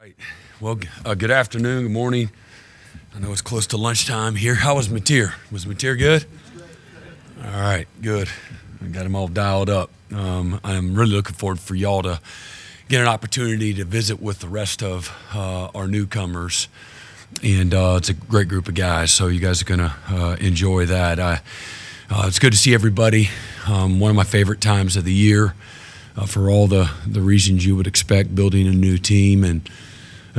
Right. Well, good afternoon, good morning. I know it's close to lunchtime here. How was Mateer? Was Mateer good? All right, good. I got him all dialed up. I'm really looking forward for y'all to get an opportunity to visit with the rest of our newcomers. And it's a great group of guys, so you guys are going to enjoy that. It's good to see everybody. One of my favorite times of the year for all the reasons you would expect, building a new team and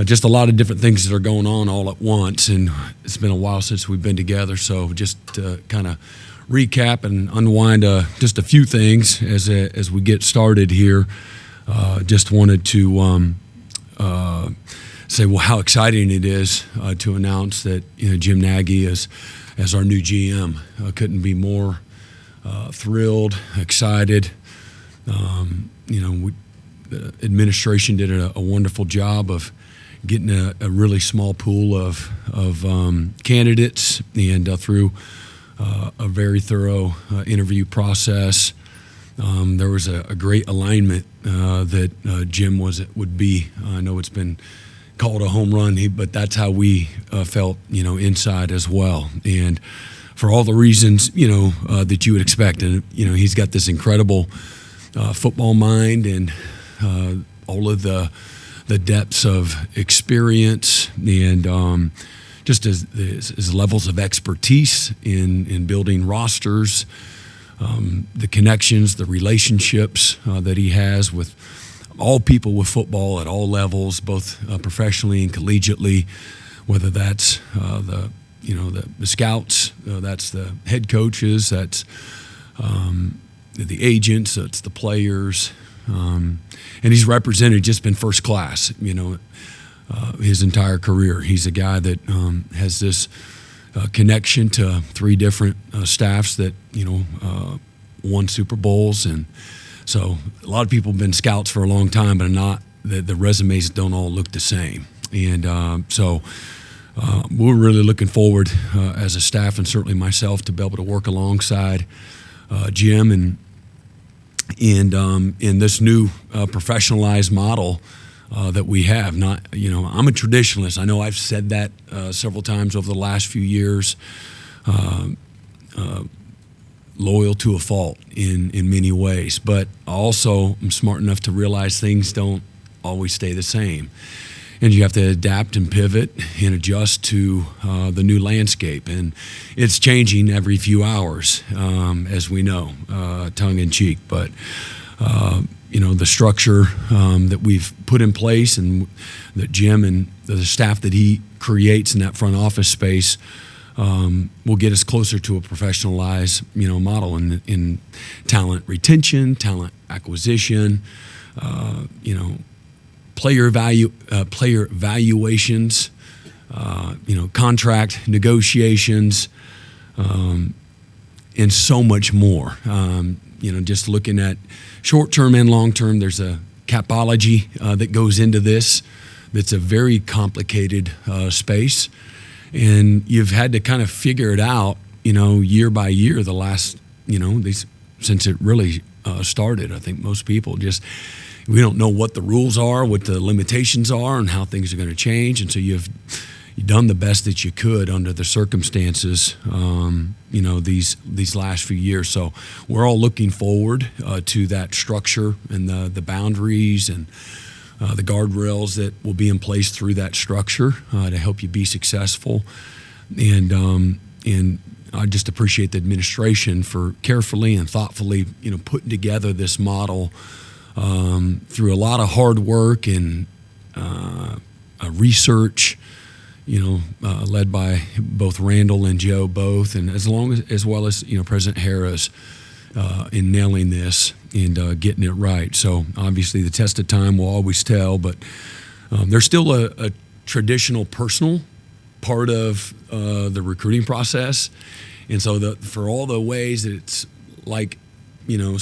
just a lot of different things that are going on all at once. And it's been a while since we've been together, so just to kind of recap and unwind just a few things as we get started here. Just wanted to say, well, how exciting it is to announce that Jim Nagy is as our new GM. Couldn't be more thrilled, excited. The administration did a wonderful job of getting a really small pool of candidates, and through a very thorough interview process. There was a great alignment that Jim would be. I know it's been called a home run, but that's how we felt, inside as well. And for all the reasons, that you would expect. And, he's got this incredible football mind and all of the depths of experience and just his levels of expertise in building rosters, the connections, the relationships that he has with all people with football at all levels, both professionally and collegiately, whether that's the scouts, that's the head coaches, that's the agents, that's the players, and he's represented, just been first class, his entire career. He's a guy that has this connection to three different staffs that won Super Bowls, and so a lot of people have been scouts for a long time, but not the resumes don't all look the same. And so we're really looking forward as a staff, and certainly myself, to be able to work alongside Jim and in this new professionalized model that we have. Not, I'm a traditionalist. I know I've said that several times over the last few years. Loyal to a fault in many ways, but also I'm smart enough to realize things don't always stay the same, and you have to adapt and pivot and adjust to the new landscape, and it's changing every few hours, as we know, tongue in cheek. But the structure that we've put in place, and that Jim and the staff that he creates in that front office space, will get us closer to a professionalized, model in talent retention, talent acquisition, player valuations, contract negotiations, and so much more. Just looking at short-term and long-term, there's a capology that goes into this. That's a very complicated space. And you've had to kind of figure it out, year by year, the last, since it really started. I think most people we don't know what the rules are, what the limitations are, and how things are going to change. And so you've done the best that you could under the circumstances, these last few years. So we're all looking forward to that structure and the boundaries and the guardrails that will be in place through that structure to help you be successful. And I just appreciate the administration for carefully and thoughtfully, putting together this model through a lot of hard work and research, led by both Randall and Joe both, and as well as President Harris in nailing this and getting it right. So obviously the test of time will always tell, but there's still a traditional personal part of the recruiting process. And so for all the ways that it's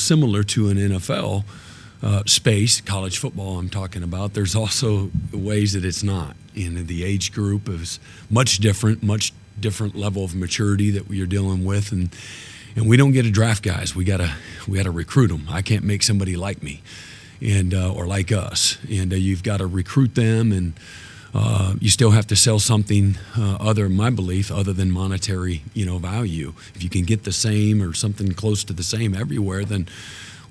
similar to an NFL space, college football I'm talking about, there's also ways that it's not. The age group is much different level of maturity that we are dealing with, and we don't get to draft guys. We gotta recruit them. I can't make somebody like me. and or like us, and you've got to recruit them, and you still have to sell something my belief, other than monetary, value. If you can get the same or something close to the same everywhere, then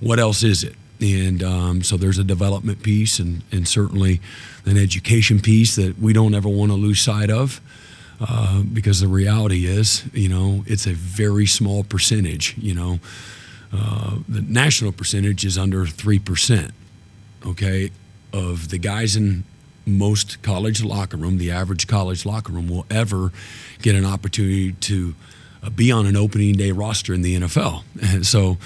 what else is it? And so there's a development piece and certainly an education piece that we don't ever want to lose sight of, because the reality is, it's a very small percentage. The national percentage is under 3%, okay, of the guys in most college locker room, the average college locker room, will ever get an opportunity to be on an opening day roster in the NFL. And so,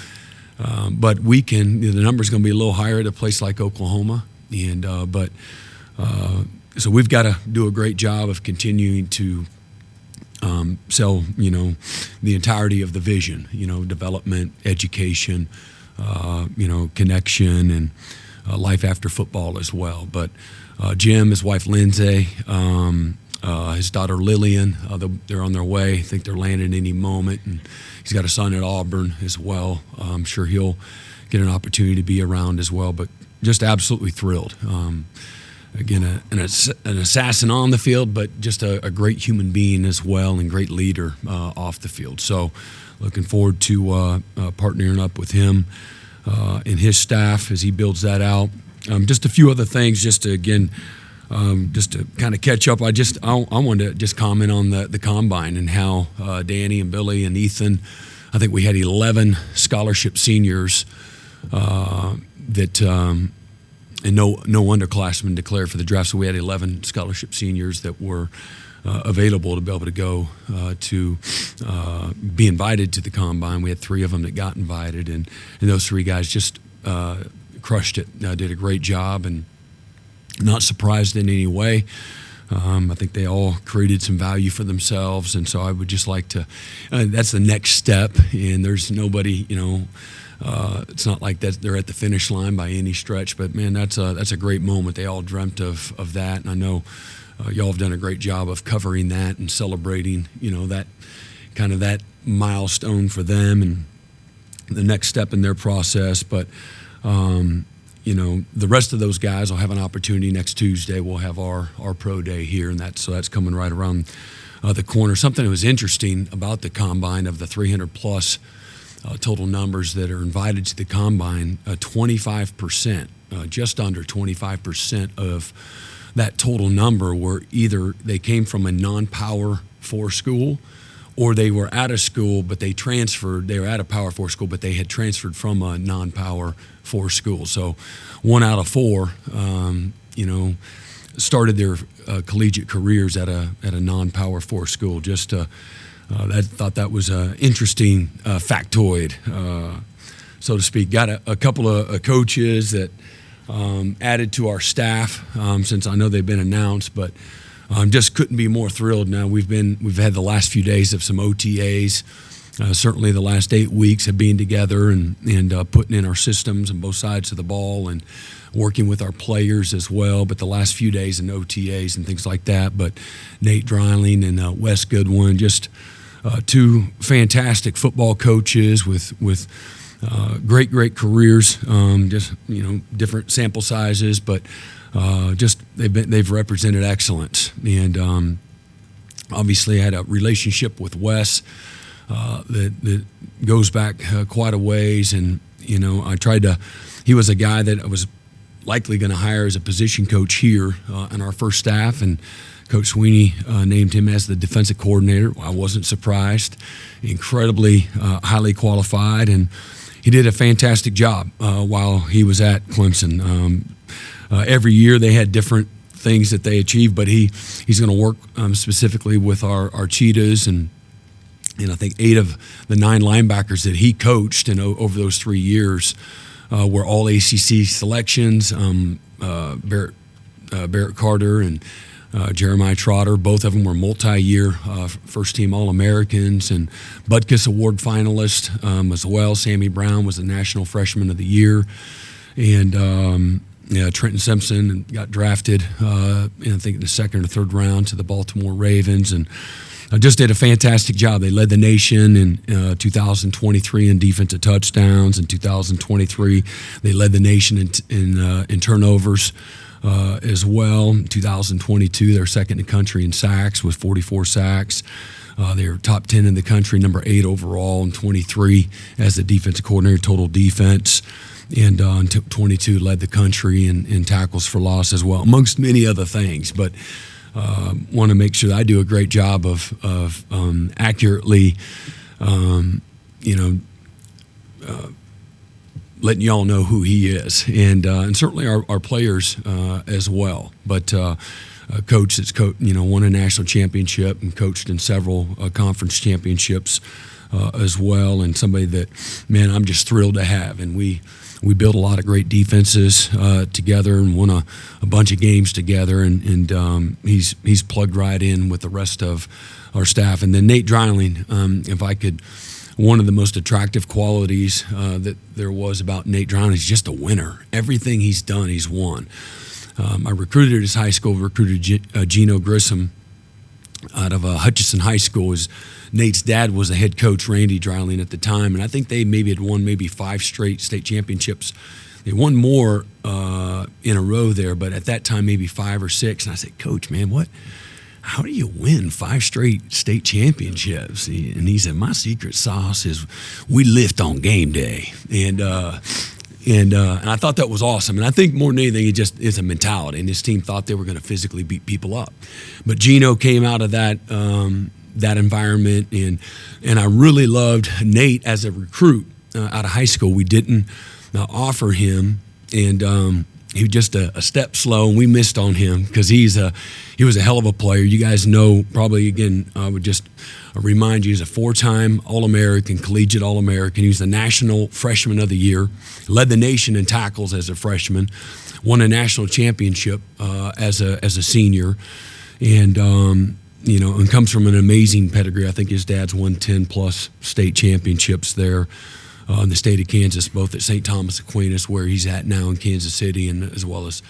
but we can, the number's going to be a little higher at a place like Oklahoma. And, so we've got to do a great job of continuing to sell, the entirety of the vision, development, education, connection, and life after football as well. But Jim, his wife Lindsay, his daughter Lillian, they're on their way. I think they're landing any moment. And he's got a son at Auburn as well. I'm sure he'll get an opportunity to be around as well. But just absolutely thrilled. Again, an assassin on the field, but just a great human being as well, and great leader off the field. So looking forward to partnering up with him and his staff as he builds that out. Just a few other things, just to kind of catch up. I wanted to just comment on the combine and how Danny and Billy and Ethan, I think we had 11 scholarship seniors that and no underclassmen declared for the draft. So we had 11 scholarship seniors that were available to be able to go to be invited to the combine. We had 3 of them that got invited, and those 3 guys just crushed it. Did a great job, and not surprised in any way. I think they all created some value for themselves, and so I would just like to. That's the next step, and there's nobody, it's not like that they're at the finish line by any stretch. But man, that's a great moment. They all dreamt of that, and I know y'all have done a great job of covering that and celebrating, that kind of that milestone for them and the next step in their process. But the rest of those guys will have an opportunity next Tuesday. We'll have our pro day here, and that's coming right around the corner. Something that was interesting about the combine, of the 300 plus total numbers that are invited to the combine, 25%, just under 25% of that total number were either they came from a non-Power 4 school, or they were at a school but they transferred. They were at a Power 4 school, but they had transferred from a non-Power 4 school. So 1 out of 4, started their collegiate careers at a non-Power 4 school. Just I thought that was an interesting factoid, so to speak. Got a couple of coaches that added to our staff since I know they've been announced, but just couldn't be more thrilled. Now we've had the last few days of some OTAs. Certainly the last 8 weeks of being together and putting in our systems on both sides of the ball and working with our players as well. But the last few days in OTAs and things like that. But Nate Dreiling and Wes Goodwin, just 2 fantastic football coaches with great careers. Just different sample sizes, but just they've represented excellence. And obviously I had a relationship with Wes that goes back quite a ways, and he was a guy that I was likely going to hire as a position coach here on our first staff, and Coach Sweeney named him as the defensive coordinator. I wasn't surprised. Incredibly highly qualified, and he did a fantastic job while he was at Clemson. Every year they had different things that they achieved, but he's going to work specifically with our Cheetahs, and I think 8 of the 9 linebackers that he coached and over those 3 years were all ACC selections. Barrett Carter and Jeremiah Trotter, both of them were multi-year first-team All-Americans and Butkus Award finalists as well. Sammy Brown was the National Freshman of the Year. And Trenton Simpson got drafted, I think in the 2nd or 3rd round to the Baltimore Ravens. And just did a fantastic job. They led the nation in 2023 in defensive touchdowns. In 2023, they led the nation in turnovers as well. In 2022, they're second in the country in sacks with 44 sacks. They're top 10 in the country, number 8 overall, and 23 as the defensive coordinator, total defense. And in 22 led the country in tackles for loss as well, amongst many other things. But want to make sure that I do a great job of accurately, letting y'all know who he is, and certainly our players as well. But a coach that's won a national championship and coached in several conference championships as well, and somebody that, man, I'm just thrilled to have. And we built a lot of great defenses together and won a bunch of games together, and he's plugged right in with the rest of our staff. And then Nate Dreiling, if I could, one of the most attractive qualities that there was about Nate Dreiling is just a winner. Everything he's done, he's won. I recruited at his high school, Gino Grissom out of Hutchinson High School. Nate's dad was the head coach, Randy Dreiling, at the time, and I think they maybe had won 5 straight state championships. They won more in a row there, but at that time maybe 5 or 6. And I said, Coach, man, how do you win 5 straight state championships? And he said, my secret sauce is we lift on game day. And I thought that was awesome. And I think more than anything, it just is a mentality. And his team thought they were going to physically beat people up. But Gino came out of that environment, and I really loved Nate as a recruit out of high school. We didn't offer him, and he was just a step slow, and we missed on him because he was a hell of a player. You guys know, probably, again, I would just remind you, he's a 4-time All-American, collegiate All-American. He was the National Freshman of the Year, led the nation in tackles as a freshman, won a national championship as a senior, and and comes from an amazing pedigree. I think his dad's won 10+ state championships there in the state of Kansas, both at St. Thomas Aquinas, where he's at now in Kansas City, and as well as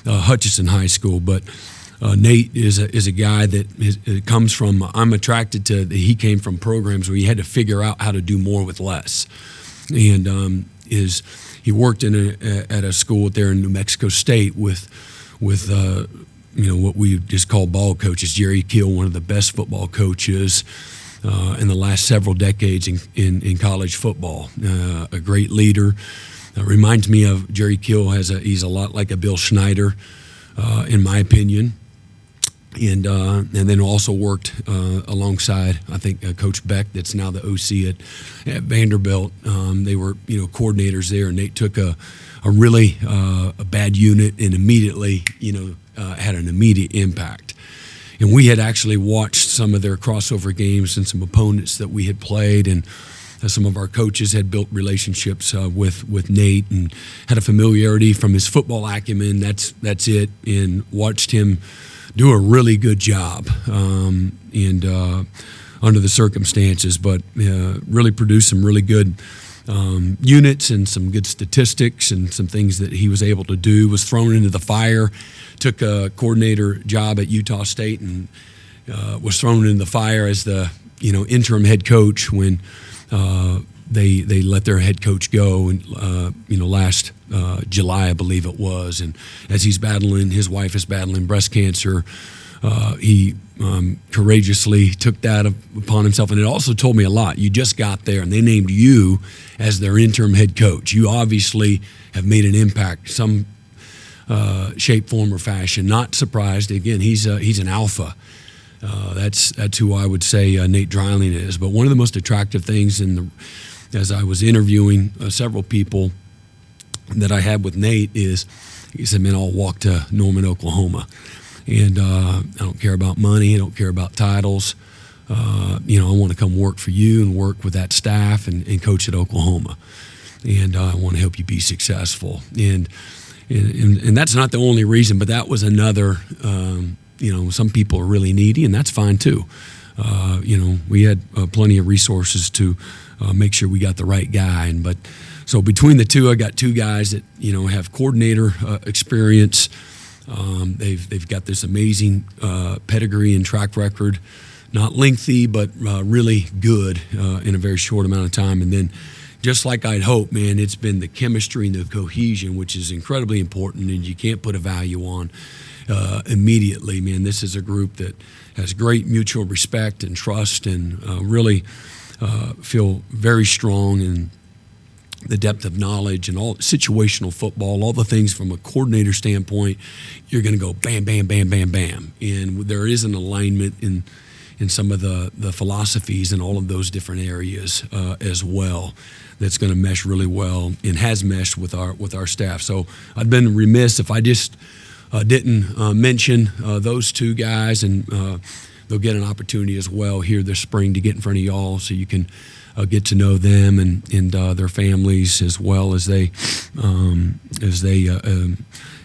Hutchinson High School. But Nate is a guy that comes from, I'm attracted to, he came from programs where he had to figure out how to do more with less. And he worked at a school there in New Mexico State with what we just call ball coaches. Jerry Keel, one of the best football coaches in the last several decades in college football. A great leader. Reminds me of Jerry Keel. He's a lot like a Bill Schneider, in my opinion. And then also worked alongside, I think, Coach Beck, that's now the OC at Vanderbilt. They were coordinators there, and Nate took a really bad unit and immediately had an immediate impact. And we had actually watched some of their crossover games and some opponents that we had played, and some of our coaches had built relationships with Nate and had a familiarity from his football acumen. That's it, and watched him do a really good job under the circumstances, but really produced some really good units and some good statistics and some things that he was able to do. Was thrown into the fire, took a coordinator job at Utah State, and was thrown into the fire as the interim head coach when they let their head coach go, and last July, I believe it was. And as his wife is battling breast cancer, he courageously took that upon himself. And it also told me a lot. You just got there, and they named you as their interim head coach. You obviously have made an impact, some shape, form, or fashion. Not surprised. Again, he's an alpha. That's who I would say Nate Dreiling is. But one of the most attractive things as I was interviewing several people that I had with Nate is, he said, man, I'll walk to Norman, Oklahoma. And I don't care about money. I don't care about titles. I want to come work for you and work with that staff and coach at Oklahoma. And I want to help you be successful. And that's not the only reason, but that was another, some people are really needy, and that's fine too. We had plenty of resources to make sure we got the right guy. So between the two, I got 2 guys that, have coordinator experience. They've got this amazing pedigree and track record not lengthy, but really good in a very short amount of time. And then, just like I'd hoped, man, it's been the chemistry and the cohesion, which is incredibly important, and you can't put a value on immediately. Man, this is a group that has great mutual respect and trust, and really feel very strong in the depth of knowledge and all situational football, all the things from a coordinator standpoint. You're going to go bam, bam, bam, bam, bam, and there is an alignment in some of the philosophies in all of those different areas as well. That's going to mesh really well and has meshed with our staff. So I'd been remiss if I just didn't mention those two guys, and they'll get an opportunity as well here this spring to get in front of y'all, so you can get to know them and their families as well as they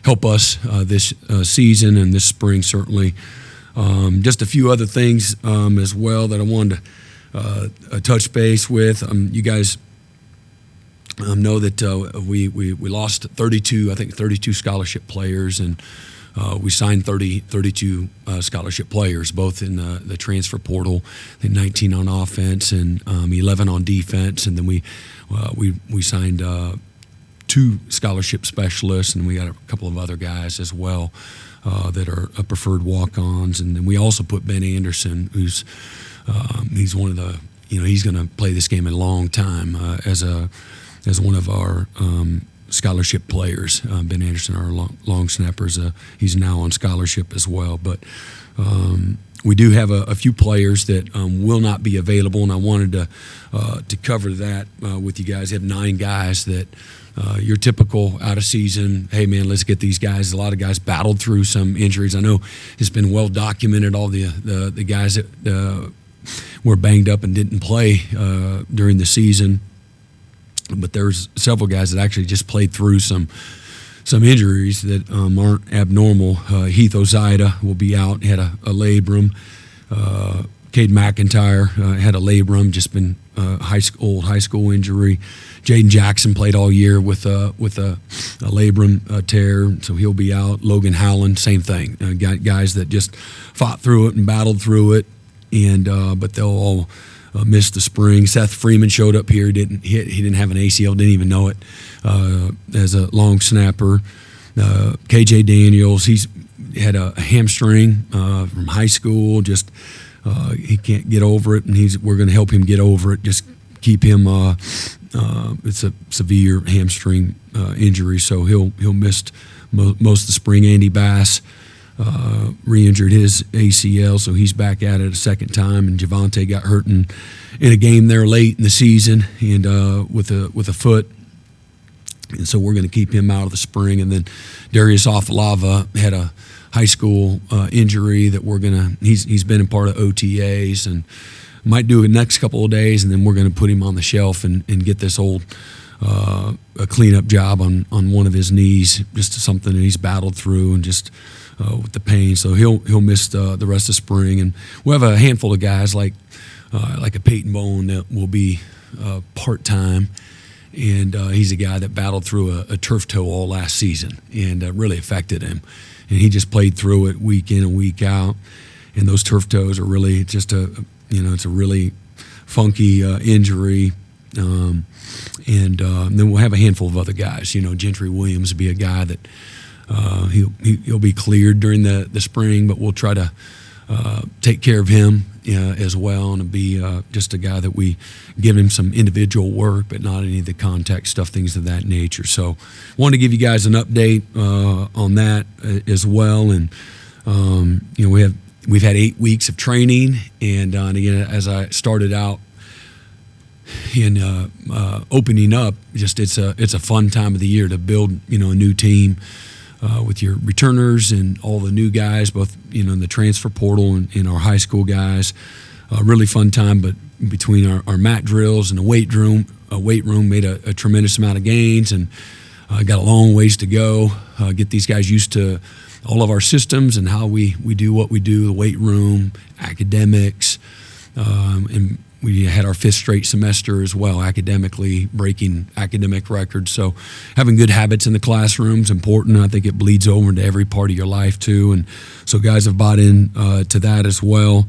help us this season and this spring certainly. Just a few other things as well that I wanted to touch base with. You guys know that we lost 32 scholarship players, and we signed 32 scholarship players, both in the transfer portal, 19 on offense and 11 on defense, and then we signed 2 scholarship specialists, and we got a couple of other guys as well that are preferred walk-ons. And then we also put Ben Anderson, who's he's one of the, he's going to play this game a long time as one of our scholarship players. Ben Anderson, our long snappers, he's now on scholarship as well. But we do have a few players that will not be available, and I wanted to cover that with you guys. We have 9 guys that your typical out of season, hey man, let's get these guys. A lot of guys battled through some injuries. I know it's been well documented, all the guys that were banged up and didn't play during the season. But there's several guys that actually just played through some injuries that aren't abnormal. Heath Ozida will be out, had a labrum. Cade McIntyre had a labrum, just been high school injury. Jaden Jackson played all year with a labrum tear, so he'll be out. Logan Howland, same thing. Got guys that just fought through it and battled through it, and but they'll all miss the spring. Seth Freeman showed up here. He didn't have an ACL, didn't even know it, as a long snapper. KJ Daniels, he's had a hamstring from high school. Just he can't get over it, and we're going to help him get over it. Just keep him. It's a severe hamstring injury, so he'll miss most of the spring. Andy Bass re-injured his ACL, so he's back at it a second time. And Javante got hurt in a game there late in the season, and with a foot, and so we're going to keep him out of the spring. And then Darius Afalava had a high school injury that he's been a part of OTAs and might do it next couple of days, and then we're going to put him on the shelf and get this old a cleanup job on one of his knees, just something that he's battled through, and just with the pain. So he'll miss the rest of spring. And we'll have a handful of guys like a Peyton Bone that will be part-time, and he's a guy that battled through a turf toe all last season, and really affected him. And he just played through it week in and week out. And those turf toes are really just it's a really funky injury. And then we'll have a handful of other guys. Gentry Williams will be a guy that he'll be cleared during the spring, but we'll try to take care of him as well, and be just a guy that we give him some individual work, but not any of the contact stuff, things of that nature. So wanted to give you guys an update on that as well. And we've had 8 weeks of training, and again, as I started out in opening up, just it's a fun time of the year to build a new team with your returners and all the new guys, both in the transfer portal and our high school guys. Really fun time, but between our mat drills and the weight room made a tremendous amount of gains, and got a long ways to go. Get these guys used to all of our systems and how we do what we do, the weight room, academics, and we had our 5th straight semester as well, academically breaking academic records. So having good habits in the classroom is important. I think it bleeds over into every part of your life too. And so guys have bought in to that as well.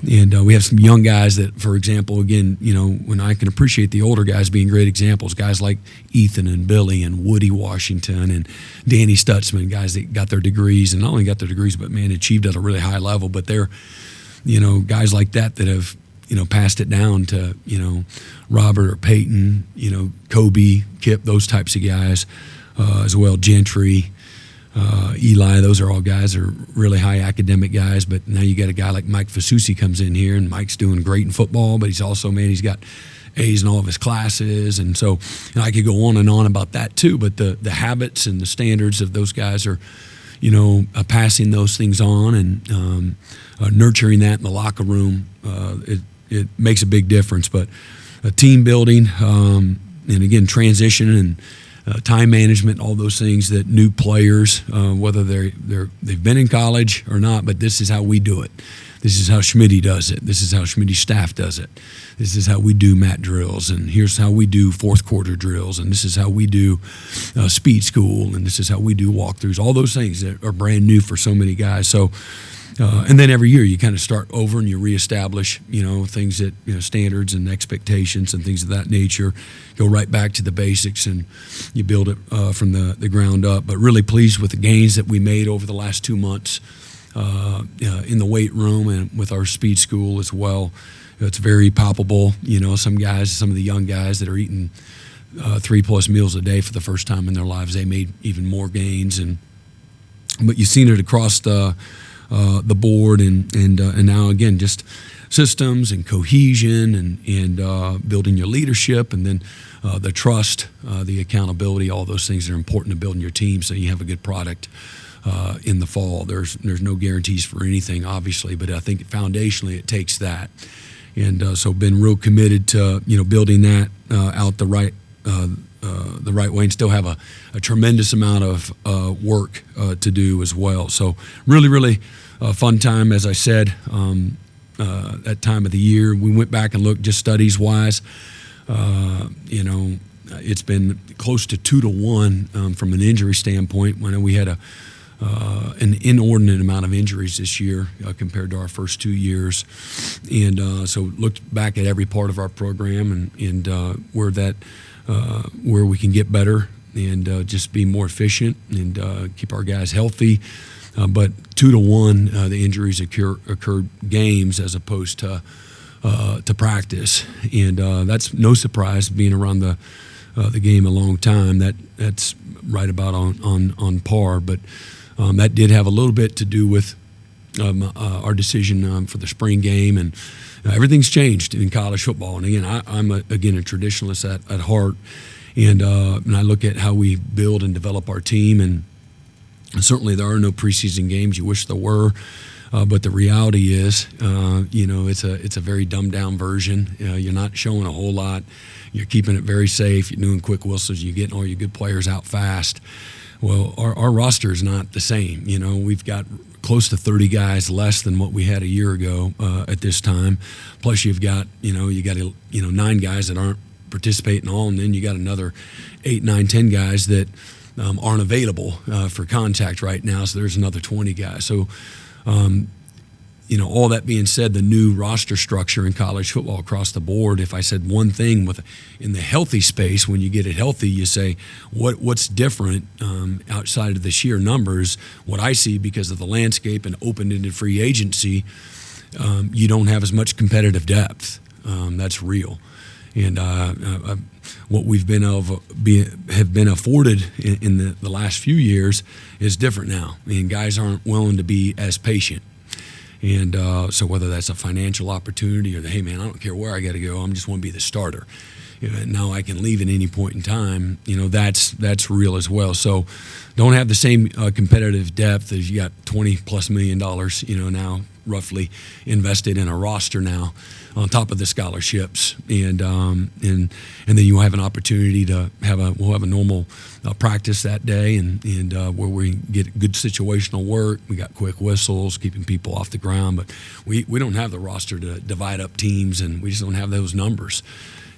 And we have some young guys that, for example, again, when I can appreciate the older guys being great examples, guys like Ethan and Billy and Woody Washington and Danny Stutzman, guys that got their degrees, and not only got their degrees, but man, achieved at a really high level. But they're, guys like that have, passed it down to, Robert or Peyton, Kobe, Kip, those types of guys as well, Gentry, Eli. Those are all guys that are really high academic guys. But now you got a guy like Mike Fasusi comes in here, and Mike's doing great in football, but he's also, he's got A's in all of his classes. And so I could go on and on about that too. But the habits and the standards of those guys are, passing those things on and nurturing that in the locker room. It makes a big difference. But team building and again, transition and time management, all those things that new players, whether they've been in college or not, but this is how we do it. This is how Schmitty does it. This is how Schmitty's staff does it. This is how we do mat drills, and here's how we do fourth quarter drills, and this is how we do speed school, and this is how we do walkthroughs. All those things that are brand new for so many guys. So. And then every year you kind of start over and you reestablish, things that, standards and expectations and things of that nature. Go right back to the basics and you build it from the ground up. But really pleased with the gains that we made over the last 2 months in the weight room and with our speed school as well. It's very palpable. Some of the young guys that are eating 3+ meals a day for the first time in their lives, they made even more gains. But you've seen it across the board and now again just systems and cohesion and building your leadership, and then the trust, the accountability, all those things that are important to building your team so you have a good product in the fall. There's no guarantees for anything, obviously, but I think foundationally it takes that, and so been real committed to building that out the right way, and still have a tremendous amount of work to do as well. So really fun time, as I said, that time of the year. We went back and looked just studies wise. It's been close to 2 to 1 from an injury standpoint. When we had an inordinate amount of injuries this year compared to our first 2 years, and so looked back at every part of our program and where we can get better and just be more efficient and keep our guys healthy. But 2 to 1, the injuries occurred games as opposed to practice, and that's no surprise. Being around the game a long time, that's right about on par. But that did have a little bit to do with our decision for the spring game, and everything's changed in college football. And again, I'm a traditionalist at heart, and I look at how we build and develop our team, and certainly there are no preseason games. You wish there were, but the reality is, it's a very dumbed down version. You're not showing a whole lot. You're keeping it very safe. You're doing quick whistles. You're getting all your good players out fast. Well, our roster is not the same. We've got close to 30 guys less than what we had a year ago at this time. Plus, you've got 9 guys that aren't participating all, and then you got another 8, 9, 10 guys that aren't available for contact right now. So there's another 20 guys. So, all that being said, the new roster structure in college football across the board, if I said one thing in the healthy space, when you get it healthy, you say, what's different outside of the sheer numbers? What I see, because of the landscape and open-ended free agency, you don't have as much competitive depth. That's real. And what we've have been afforded in the last few years is different now. Guys aren't willing to be as patient. And so whether that's a financial opportunity or hey, man, I don't care where I got to go, I just want to be the starter. Now I can leave at any point in time. That's real as well. So don't have the same competitive depth as you got $20+ million, now roughly invested in a roster now, on top of the scholarships, and then you have an opportunity to we'll have a normal practice that day, and where we get good situational work. We got quick whistles, keeping people off the ground, but we don't have the roster to divide up teams, and we just don't have those numbers.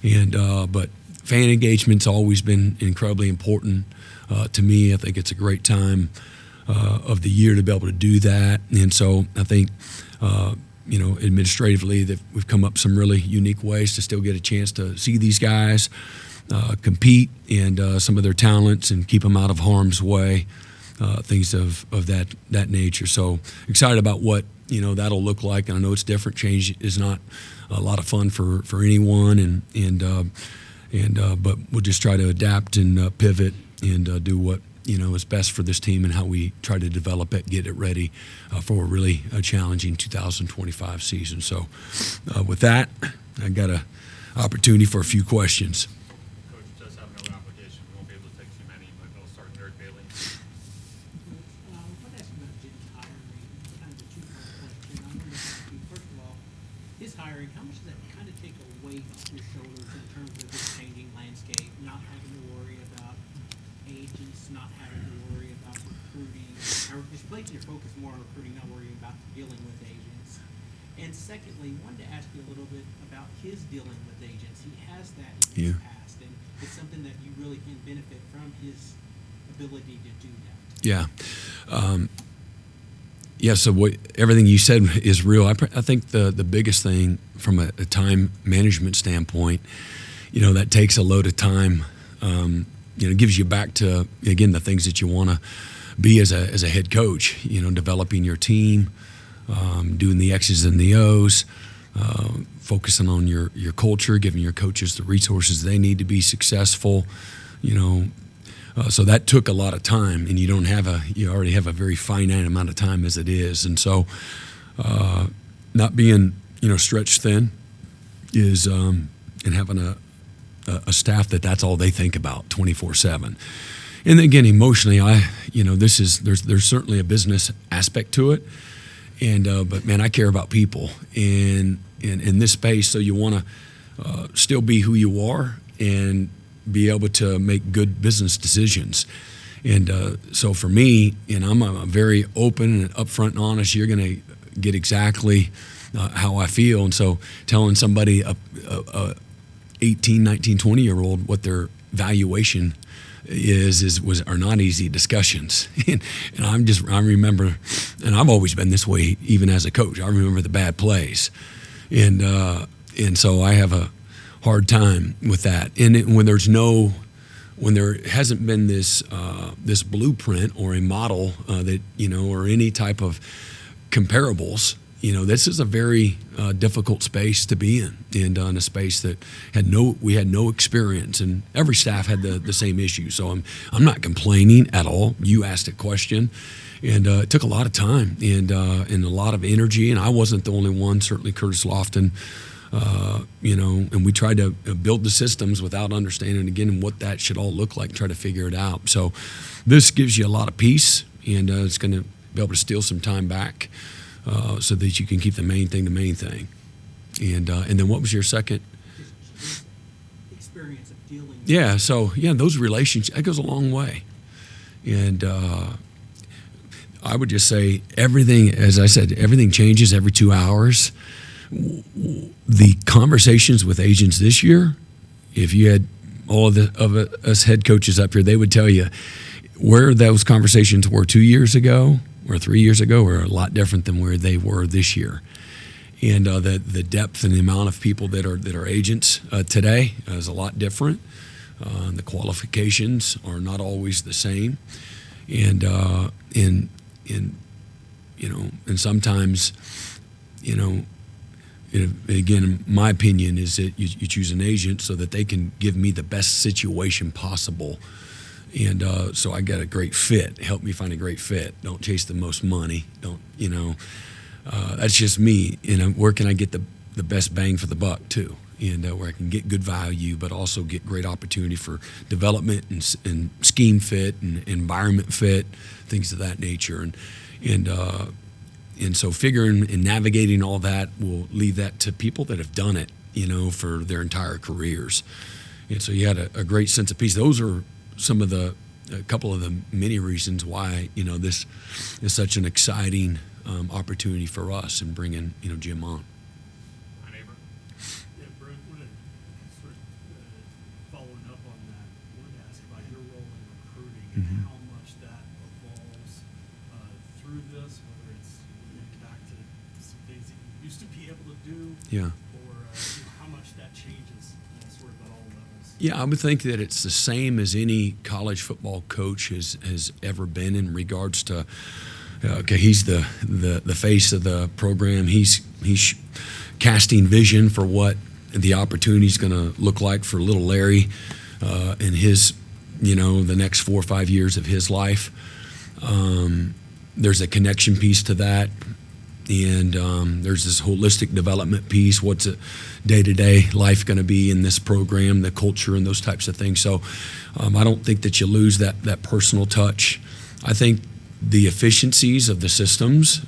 And but fan engagement's always been incredibly important to me. I think it's a great time of the year to be able to do that, and so I think. Administratively, that we've come up some really unique ways to still get a chance to see these guys compete and some of their talents and keep them out of harm's way, things of that nature. So excited about what that'll look like. And I know it's different. Change is not a lot of fun for anyone, but we'll just try to adapt and pivot and do what is best for this team and how we try to develop it, get it ready for a really challenging 2025 season. So with that, I got an opportunity for a few questions. Coach does have another application. We won't be able to take too many, but I'll start with Eric Bailey. I want to ask about Jim's hiring, kind of a two-part question. I wanted to ask you, first of all, his hiring, how much does that kind of take a weight off your shoulders in terms of this changing landscape, not having to worry about agents, not having to worry about recruiting, or just placing your focus more on recruiting, not worrying about dealing with agents? And secondly, wanted to ask you a little bit about his dealing with agents. He has that in his past, and it's something that you really can benefit from, his ability to do that. Yeah. So everything you said is real. I think the biggest thing from a time management standpoint, that takes a load of time. It gives you back to, again, the things that you want to be as a head coach, developing your team, doing the X's and the O's, focusing on your culture, giving your coaches the resources they need to be successful, so that took a lot of time, and you already have a very finite amount of time as it is. And so not being, stretched thin is, and having a staff that's all they think about 24/7. And again, emotionally, there's certainly a business aspect to it, and but man, I care about people in this space. So you want to still be who you are and be able to make good business decisions. And so for me, I'm a very open and upfront and honest. You're going to get exactly how I feel, and so telling somebody a 18, 19, 20-year-old what their valuation are not easy discussions. and I remember, and I've always been this way even as a coach. I remember the bad plays, and so I have a hard time with that. And when there hasn't been this blueprint or a model that or any type of comparables. This is a very difficult space to be in, and in a space that we had no experience, and every staff had the same issue. So I'm not complaining at all. You asked a question, and it took a lot of time and a lot of energy, and I wasn't the only one. Certainly Curtis Lofton, and we tried to build the systems without understanding again what that should all look like, try to figure it out. So this gives you a lot of peace, and it's going to be able to steal some time back. So that you can keep the main thing. And then what was your second? Experience of dealing. Yeah, so those relationships, that goes a long way. And I would just say everything, as I said, everything changes every 2 hours. The conversations with agents this year, if you had all of us head coaches up here, they would tell you where those conversations were 2 years ago or 3 years ago were a lot different than where they were this year. And the depth and the amount of people that are agents today is a lot different. The qualifications are not always the same, and sometimes, again, my opinion is that you choose an agent so that they can give me the best situation possible. And so I got a great fit. Help me find a great fit. Don't chase the most money. That's just me. Where can I get the best bang for the buck too? And where I can get good value, but also get great opportunity for development and scheme fit and environment fit, things of that nature. And And so figuring and navigating all that, will leave that to people that have done it, for their entire careers. And so you had a great sense of peace. Those are a couple of the many reasons why, this is such an exciting opportunity for us in bringing, Jim on. My neighbor. Yeah, Brent, sort of following up on that, wanted to ask about your role in recruiting and Mhm. how much that evolves through this, whether it's maybe back to some things that you used to be able to do, Yeah. or how much that changes sort of at all levels. Yeah, I would think that it's the same as any college football coach has ever been in regards to. Okay, he's the face of the program. He's casting vision for what the opportunity is going to look like for little Larry in his, the next 4 or 5 years of his life. There's a connection piece to that. And there's this holistic development piece. What's a day-to-day life going to be in this program, the culture, and those types of things. So I don't think that you lose that personal touch. I think the efficiencies of the systems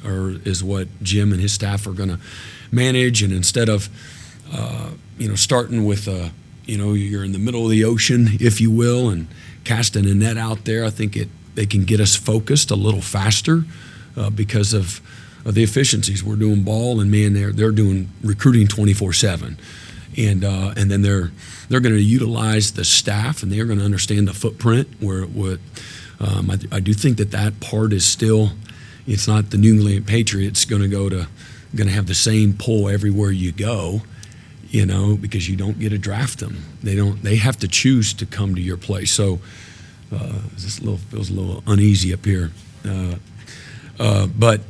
is what Jim and his staff are going to manage. And instead of starting with you're in the middle of the ocean, if you will, and casting a net out there, I think they can get us focused a little faster because of the efficiencies. We're doing ball, and man, they're doing recruiting 24/7, and then they're going to utilize the staff, and they're going to understand the footprint. I do think that part is still, it's not the New England Patriots going to have the same pull everywhere you go, because you don't get to draft them. They have to choose to come to your place. So this feels a little uneasy up here, but.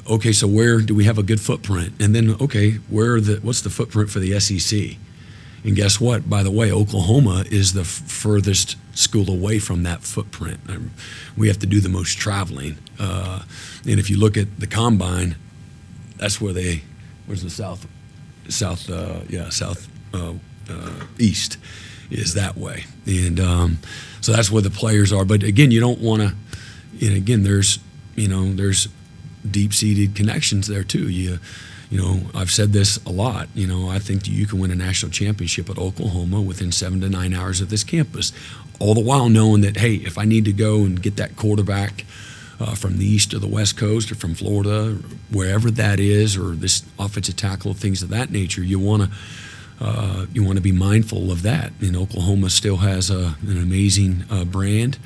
Okay, so where do we have a good footprint? And then, okay, what's the footprint for the SEC? And guess what? By the way, Oklahoma is the furthest school away from that footprint. We have to do the most traveling. And if you look at the combine, that's where's the east is that way. And so that's where the players are. But again, you don't want to, and again, there's deep-seated connections there too. I've said this a lot. I think you can win a national championship at Oklahoma within 7 to 9 hours of this campus, all the while knowing that, hey, if I need to go and get that quarterback from the east or the west coast or from Florida, wherever that is, or this offensive tackle, things of that nature, you want to be mindful of that. And Oklahoma still has an amazing brand,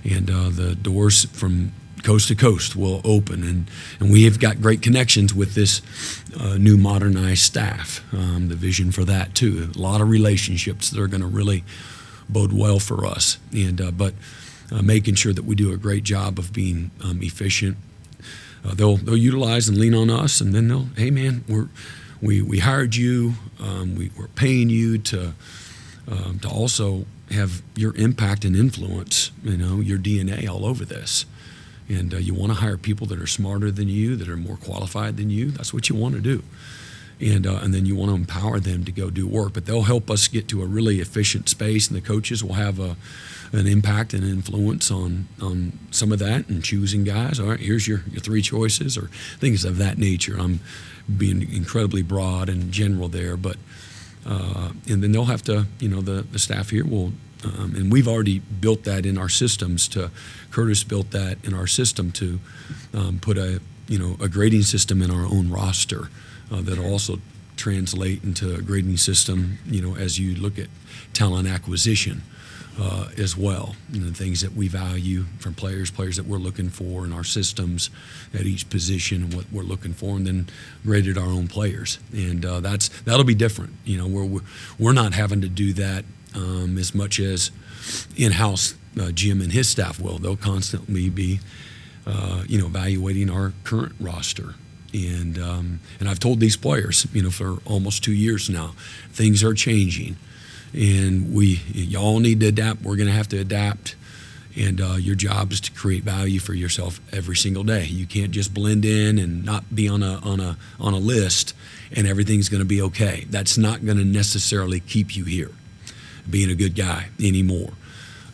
and the doors from coast to coast will open, and we have got great connections with this new modernized staff. The vision for that too, a lot of relationships that are going to really bode well for us, and but making sure that we do a great job of being efficient. They'll utilize and lean on us, and then hey man, we hired you, we're paying you to also have your impact and influence, your DNA all over this. And you want to hire people that are smarter than you, that are more qualified than you. That's what you want to do. And then you want to empower them to go do work. But they'll help us get to a really efficient space, and the coaches will have an impact and influence on some of that and choosing guys. All right, here's your 3 choices, or things of that nature. I'm being incredibly broad and general there. But and then they'll have to, the staff here will, and we've already built that in our systems. Curtis built that in our system to put a grading system in our own roster that'll also translate into a grading system, as you look at talent acquisition as well, and the things that we value from players that we're looking for in our systems at each position, and what we're looking for, and then graded our own players. And that'll be different. We're not having to do that as much as in-house Jim and his staff will. They'll constantly be, evaluating our current roster. And I've told these players, for almost 2 years now, things are changing, and y'all need to adapt. We're going to have to adapt, and your job is to create value for yourself every single day. You can't just blend in and not be on a list, and everything's going to be okay. That's not going to necessarily keep you here, being a good guy anymore.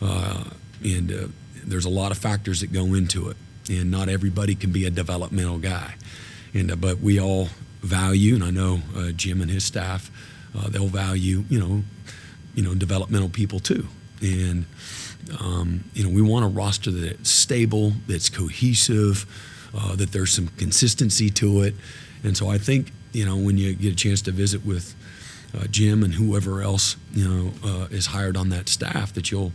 And there's a lot of factors that go into it. and not everybody can be a developmental guy. And but we all value, and I know Jim and his staff, they'll value, developmental people too. And we want a roster that's stable, that's cohesive, that there's some consistency to it. And so I think, when you get a chance to visit with Jim and whoever else, is hired on that staff, that you'll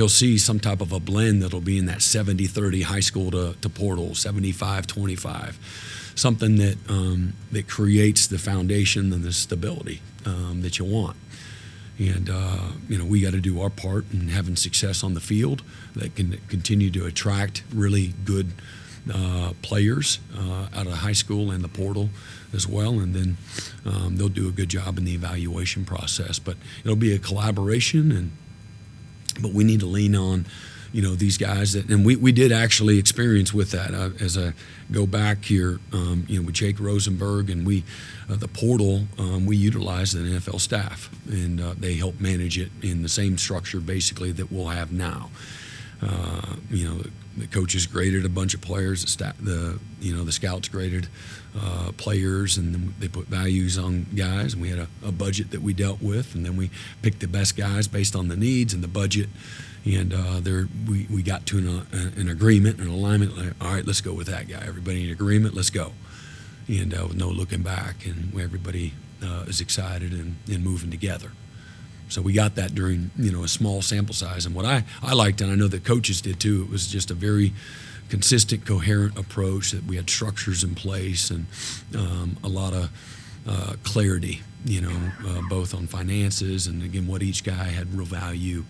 see some type of a blend that'll be in that 70-30 high school to portal, 75-25, something that creates the foundation and the stability that you want. And, we got to do our part in having success on the field that can continue to attract really good players out of high school and the portal as well. And then they'll do a good job in the evaluation process. But it'll be a collaboration, but we need to lean on, these guys and we did actually experience with that. As I go back here, with Jake Rosenberg and the portal, we utilized an NFL staff, and they helped manage it in the same structure basically that we'll have now. The coaches graded a bunch of players. The scouts graded players, and then they put values on guys. And we had a budget that we dealt with, and then we picked the best guys based on the needs and the budget. And we got to an agreement, an alignment. Like, all right, let's go with that guy. Everybody in agreement. Let's go. And with no looking back, and everybody is excited and moving together. So we got that during a small sample size. And what I liked, and I know that coaches did too, it was just a very consistent, coherent approach, that we had structures in place and a lot of clarity, both on finances and, again, what each guy had real value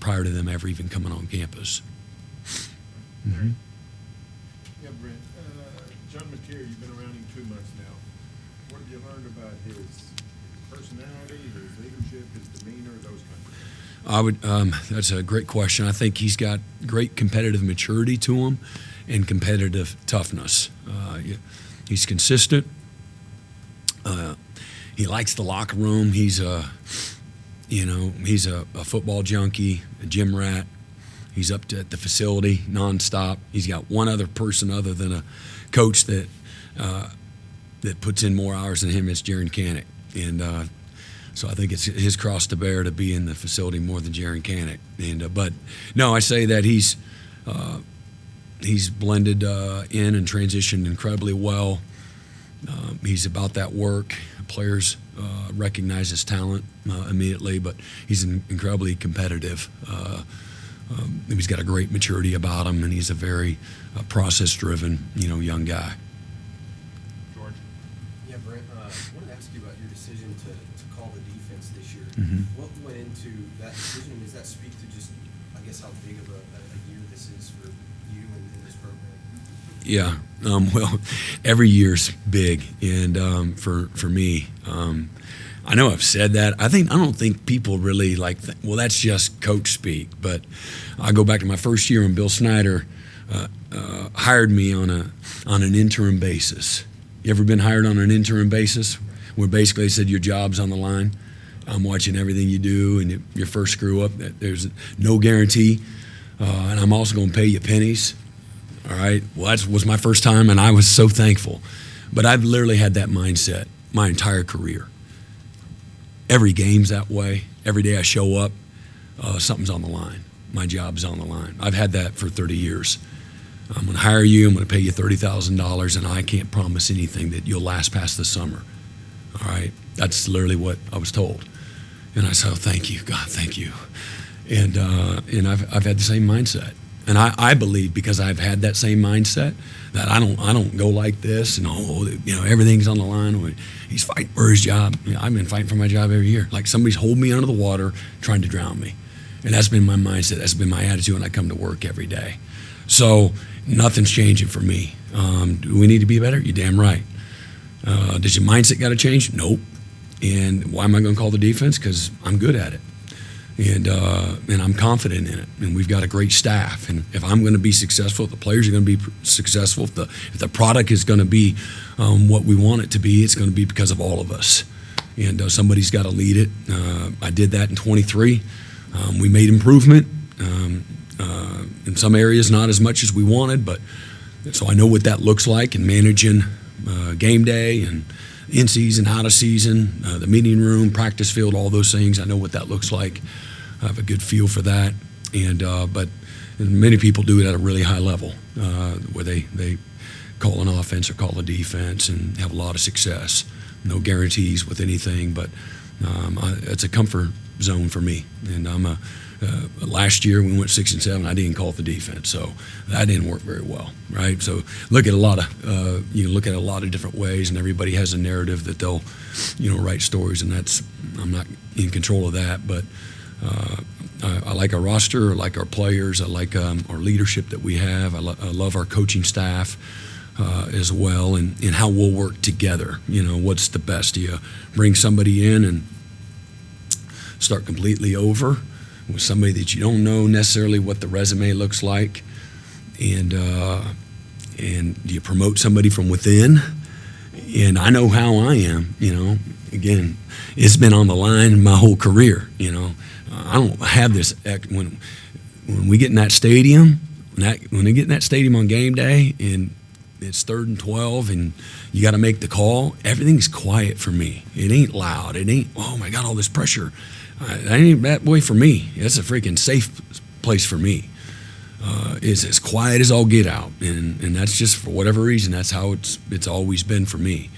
prior to them ever even coming on campus. Mm-hmm. Yeah, Brent, John Mateer, you've been around him 2 months now. What have you learned about his personality, his leadership, his demeanor, those kinds of things? That's a great question. I think he's got great competitive maturity to him and competitive toughness. He's consistent. He likes the locker room. He's a football junkie, a gym rat. He's up at the facility nonstop. He's got one other person other than a coach that puts in more hours than him. It's Jaron Canick. And so I think it's his cross to bear to be in the facility more than Jaron Canick. And but no, I say that he's blended in and transitioned incredibly well. He's about that work. Players recognize his talent immediately, but he's incredibly competitive. He's got a great maturity about him, and he's a very process-driven, young guy. George? Yeah, Brent, I wanted to ask you about your decision to call the defense this year. Mm-hmm. What went into that decision? Does that speak to just, I guess, how big of a year this is for you and this program? Yeah, well, every year's big, and for me, I know I've said that. I don't think people really well, that's just coach speak. But I go back to my first year when Bill Snyder hired me on an interim basis. You ever been hired on an interim basis, where basically they said your job's on the line? I'm watching everything you do, and your first screw up, there's no guarantee, and I'm also going to pay you pennies. All right. Well, that was my first time, and I was so thankful. But I've literally had that mindset my entire career. Every game's that way. Every day I show up, something's on the line. My job's on the line. I've had that for 30 years. I'm going to hire you. I'm going to pay you $30,000, and I can't promise anything that you'll last past the summer. All right. That's literally what I was told. And I said, oh, thank you, God, thank you. And I've had the same mindset. And I believe, because I've had that same mindset, that I don't go like this and everything's on the line. He's fighting for his job. I've been fighting for my job every year. Like somebody's holding me under the water trying to drown me. And that's been my mindset. That's been my attitude when I come to work every day. So nothing's changing for me. Do we need to be better? You're damn right. Does your mindset got to change? Nope. And why am I going to call the defense? Because I'm good at it. And I'm confident in it, and we've got a great staff. And if I'm going to be successful, if the players are going to be successful, if the product is going to be what we want it to be, it's going to be because of all of us. And somebody's got to lead it. I did that in 23. We made improvement. in some areas not as much as we wanted, but so I know what that looks like in managing game day and in season, out of season, the meeting room, practice field, all those things. I know what that looks like. I have a good feel for that, but many people do it at a really high level, where they call an offense or call a defense and have a lot of success. No guarantees with anything, but it's a comfort zone for me. And last year we went 6-7. I didn't call the defense, so that didn't work very well, right? So look at you can look at it a lot of different ways, and everybody has a narrative that they'll, write stories, and I'm not in control of that, but. I like our roster. I like our players. I like our leadership that we have. I love our coaching staff as well, and how we'll work together. What's the best? Do you bring somebody in and start completely over with somebody that you don't know necessarily what the resume looks like, and do you promote somebody from within? And I know how I am. Again, it's been on the line my whole career. I don't have this when we get in that stadium. When they get in that stadium on game day and it's 3rd and 12 and you got to make the call, everything's quiet for me. It ain't loud. It ain't, oh my God, all this pressure. That ain't that way for me. It's a freaking safe place for me. It's as quiet as all get out, and that's just for whatever reason. That's how it's always been for me.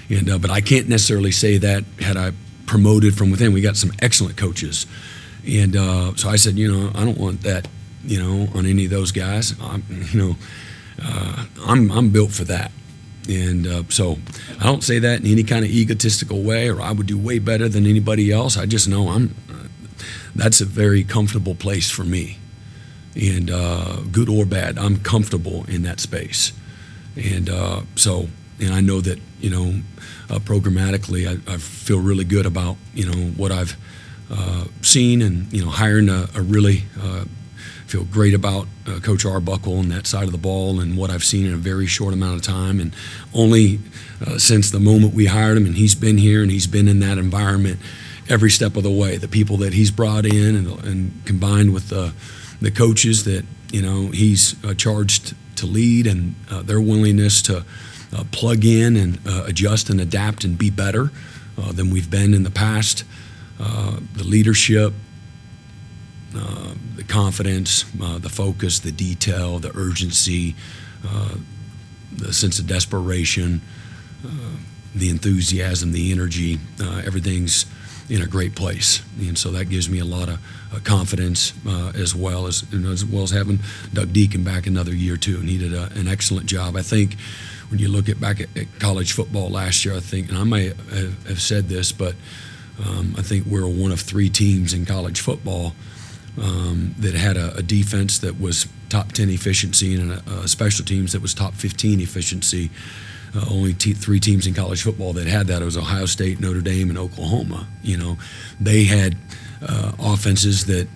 And but I can't necessarily say that had I promoted from within. We got some excellent coaches, and so I said, I don't want that, on any of those guys. I'm built for that, and so I don't say that in any kind of egotistical way, or I would do way better than anybody else. I just know that's a very comfortable place for me, and good or bad, I'm comfortable in that space, and so. And I know that, programmatically, I feel really good about, what I've seen, and, hiring a really, feel great about Coach Arbuckle and that side of the ball and what I've seen in a very short amount of time. And only since the moment we hired him, and he's been here and he's been in that environment every step of the way, the people that he's brought in and combined with the coaches that, he's charged to lead, and their willingness to plug in and adjust and adapt and be better than we've been in the past. The leadership, the confidence, the focus, the detail, the urgency, the sense of desperation, the enthusiasm, the energy, everything's in a great place. And so that gives me a lot of confidence, as well as having Doug Deacon back another year too, and he did an excellent job. I think when you look back at college football last year, I think, and I may have said this, but I think we're one of 3 teams in college football that had a defense that was top 10 efficiency and a special teams that was top 15 efficiency. Only 3 teams in college football that had that. It was Ohio State, Notre Dame, and Oklahoma. They had offenses that,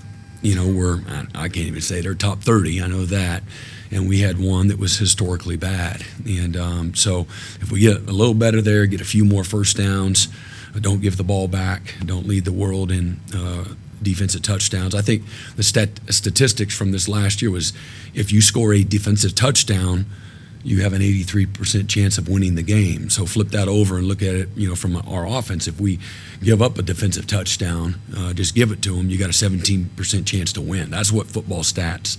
were, I can't even say they're top 30. I know that. And we had one that was historically bad. And so if we get a little better there, get a few more first downs, don't give the ball back, don't lead the world in defensive touchdowns. I think the statistics from this last year was if you score a defensive touchdown, you have an 83% chance of winning the game. So flip that over and look at it, from our offense. If we give up a defensive touchdown, just give it to them, you got a 17% chance to win. That's what football stats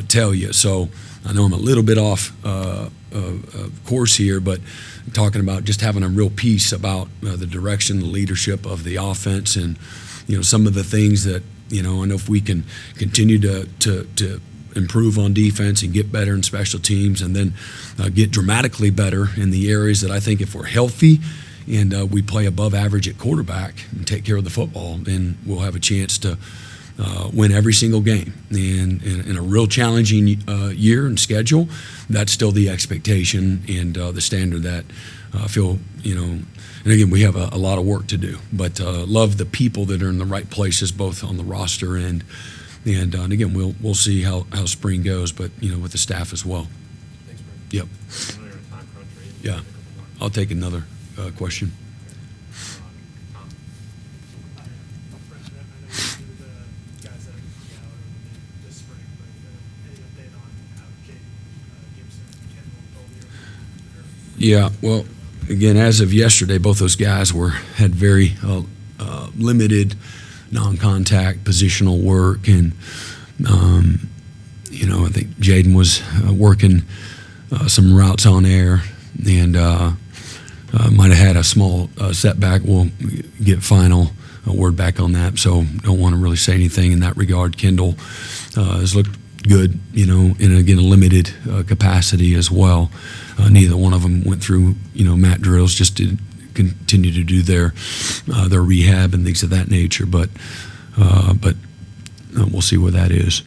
tell you. So I know I'm a little bit off course here, but talking about just having a real piece about the direction, the leadership of the offense, and some of the things that I know if we can continue to improve on defense and get better in special teams, and then get dramatically better in the areas that I think if we're healthy and we play above average at quarterback and take care of the football, then we'll have a chance to win every single game. And in a real challenging year and schedule, that's still the expectation and the standard that I feel, and again, we have a lot of work to do, but love the people that are in the right places, both on the roster and again, we'll see how spring goes, but with the staff as well. Thanks, Brent. Yep. I know you're in a time crunch, right? Yeah. I'll take another question. Tom? Brent, I know you do the guys that are out this spring, but Yeah, well, again, as of yesterday, both those guys had very limited non-contact positional work, and I think Jaden was working some routes on air, and might have had a small setback. We'll get final word back on that, so don't want to really say anything in that regard. Kendall has looked good, in again a limited capacity as well. Neither one of them went through mat drills, just to continue to do their rehab and things of that nature. But we'll see where that is.